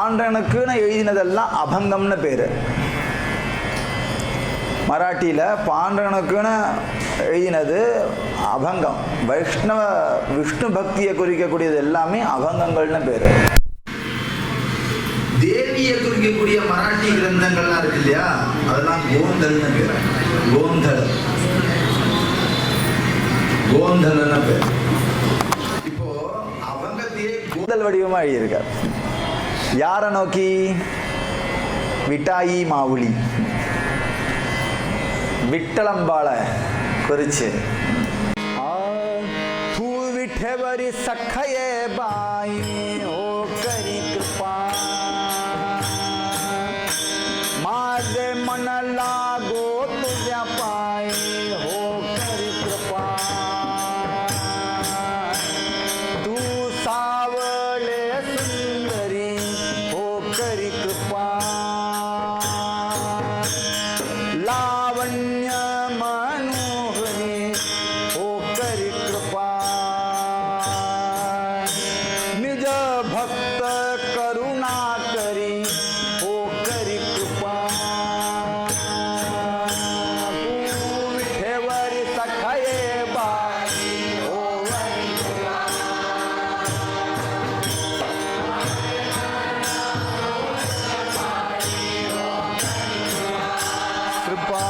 பாண்டனுக்குன்னு எழுதினதெல்லாம் அபங்கம்னு பேர். மராட்டியில் பாண்டனுக்குன்னு எழுதினது அபங்கம். வைஷ்ணவ விஷ்ணு பக்தியை குறிக்கக்கூடியது எல்லாமே அபங்கங்கள்னு பேர். தேவியை குறிக்கக்கூடிய மராட்டி கிரந்தங்கள்லாம் இருக்கு இல்லையா, அதெல்லாம் கோந்தல்னு பேர். கோந்தல்னு பேர். இப்போ அபங்கத்தையே கோந்தல் வடிவமா எழுதியிருக்கார். யாரை நோக்கி? விட்டாயி மாவுளி विठ्ठलंबाळ குறிச்சு. तू विठेवरी सखये बाई हो करी कृपा, माझे मन लागो तुझ्या पायी हो करी कृपा, तू सावळे सुंदरी हो करी कृपा, लावण्य मनोहरी हो करी कृपा, निज भक्त करुणा करी हो करी कृपा, तू विठेवरी सखये बाई हो करी कृपा, कृपा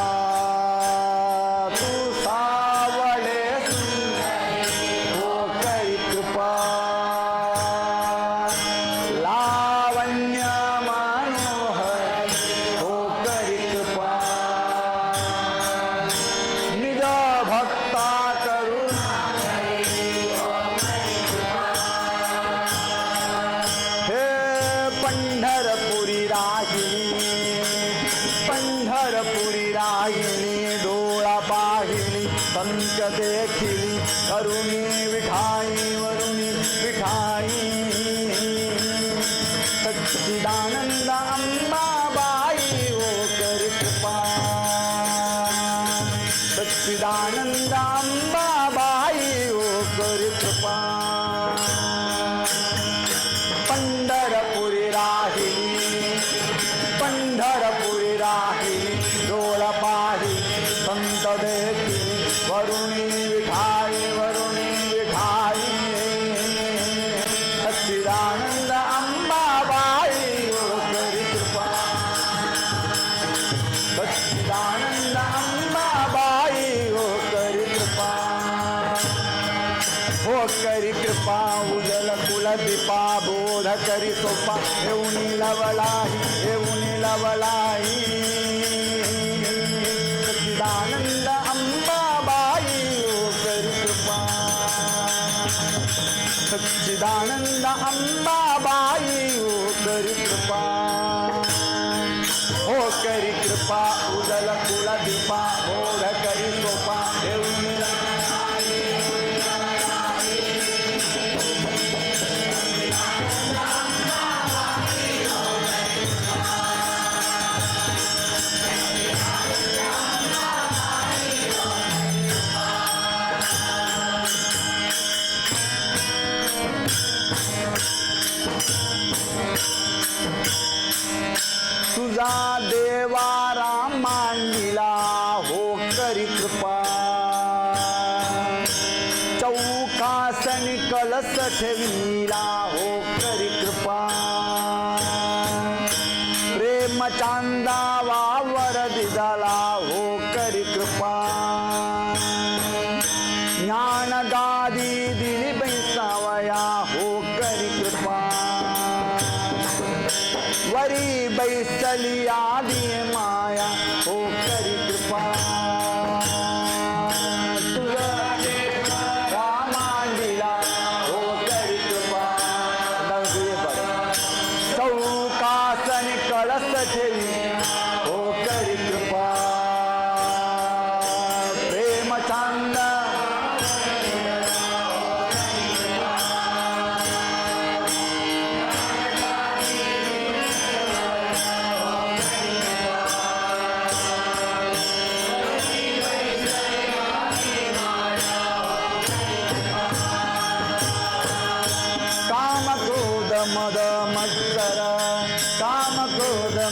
पंढरपुरी राहिली डोळा पाहिली संत देखिली करुणी विठाई वरुणी विठाई, सच्चिदानंद अंबाबाई हो करी कृपा, सच्चिदानंद अंबाबाई हो करी कृपा, पंढरपुरी राहिली पंढरपुरी राहिली डोळ पाहिली संत देखिली वरुणी विठाई वरुणी विठाई, सच्चिदानंद अंबाबाई हो करी कृपा, सच्चिदानंद अंबाबाई हो करी कृपा, हो करी कृपा, उजल कुल दीपा बोध करी सोपा, येऊनी लवलाई येऊनी लवलाई, सच्चिदानंद अंबाबाई हो करी कृपा, सच्चिदानंद अंबाबाई हो करी कृपा, हो करी कृपा, उजल कुल दीपा बोध करी सोपा, येऊनी तुझा देवारा मांडिला हो करी कृपा, चौकासनी कलश ठेविला हो करी कृपा, प्रेम चांदावा वरदी झाला हो करी कृपा, ज्ञान गादी दिली बैसावया हो करी कृपा, वरी बैसली आदि माया हो करी कृपा, तुझा देवारा मांडिला हो करी कृपा, चौकासनी कलश ठेवी हो करी कृपा, प्रेम चांद मद मत्सर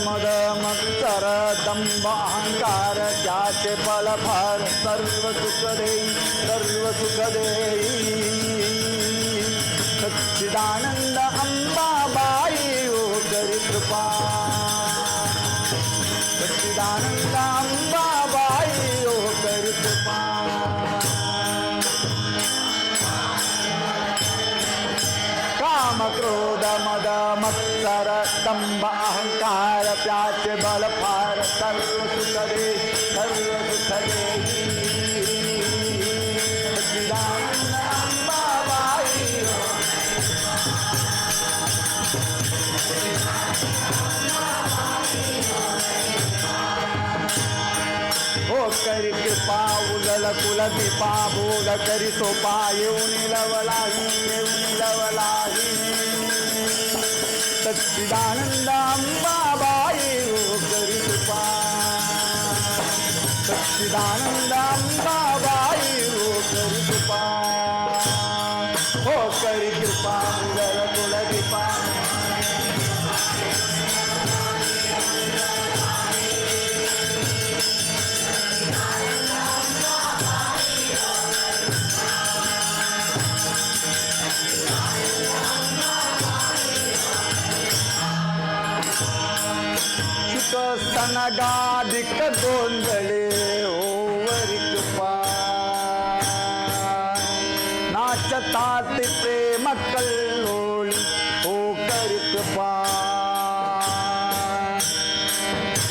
मद मत्सर दंभ अहंकार ज्याचे फल फार सर्व सुख देई सच्चिदानंद अंबाबाई ओ करी कृपा सच्चिदानंद अंबाबाई ओ करी कृपा काम क्रोध मद मत्सर दंभ अहंकार त्याचे बल फार सर्व सुख दे सच्चिदानंद अंबाबाई हो करी कृपा उदल कुल दीपा बोध करी सोपा येऊन लवलाही सच्चिदानंद अंबाबाई हो करी कृपा सच्चिदानंद अंबाबाई हो करी कृपा हो करी कृपा उदल कुल दीपा सनगाधिक गोंधळे ओवरी कृपा नाचतात प्रेम कल्लोळी ओ करी कृपा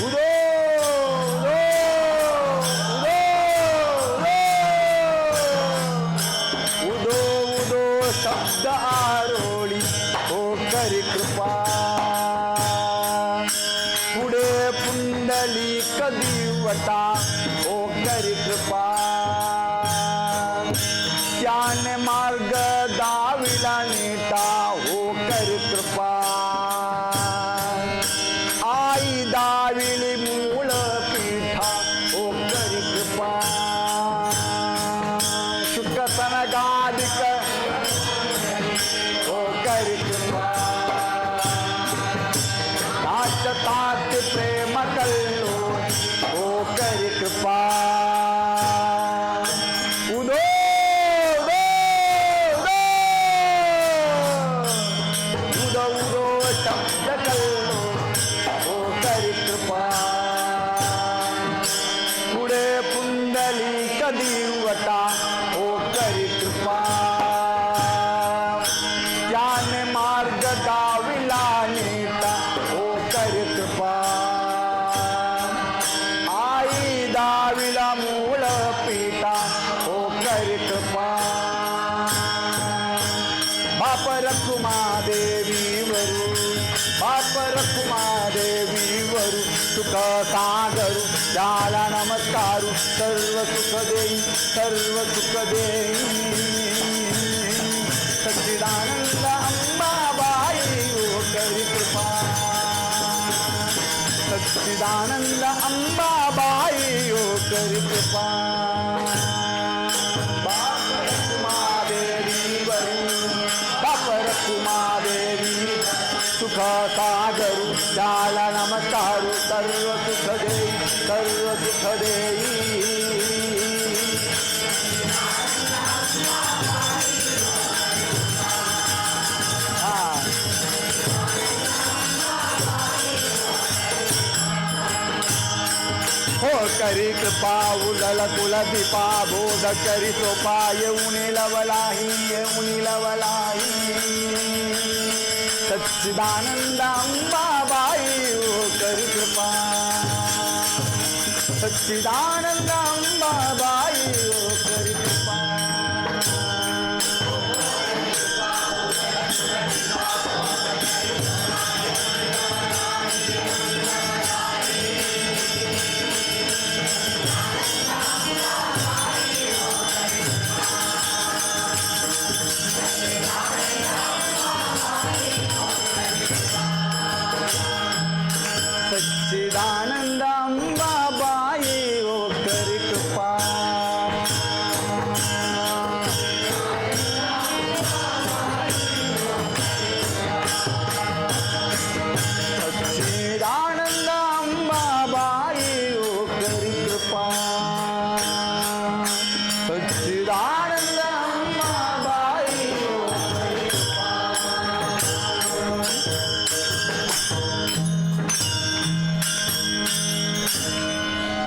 उदो उदो उदो शब्द आरोळी ओ करी कृपा पुढे पुंडलिक दिवटा ओ करी कृपा त्याने मार्ग दाविला नेता ओ करी कृपा आई दाविली मूळ पीठा ओ करी कृपा शुक सनगाधिक ओ करी कृपा नाचतात प्रेम कल्लो ओ करी कृपा उदो उदो उदो शब्द कल्लो ओ करी कृपा पुढे पुंडलिक दिवटा ओ करी कृपा त्याने मार्ग दाविला नेता ओ करी कृपा आई दाविला मूळ पीठा ओ करी कृपा बाप रखुमादेवी वरू सुख सागरू त्याला नमस्कारू सर्व सुख देई सच्चिदानंद अंबाबाई ओ करी कृपा सच्चिदानंद अंबाबाई ओ करी कृपा बाप रखुमादेवी सुख सागरू त्याला नमस्कारू सर्व सुख देई हो करी कृपा उदल कुल दीपा बोध करी सोपा येऊन लवलाही सच्चिदानंद अंबाबाई ओ करी कृपा सच्चिदानंद अंबाबाई ओ करी कृपा सच्चिदानंद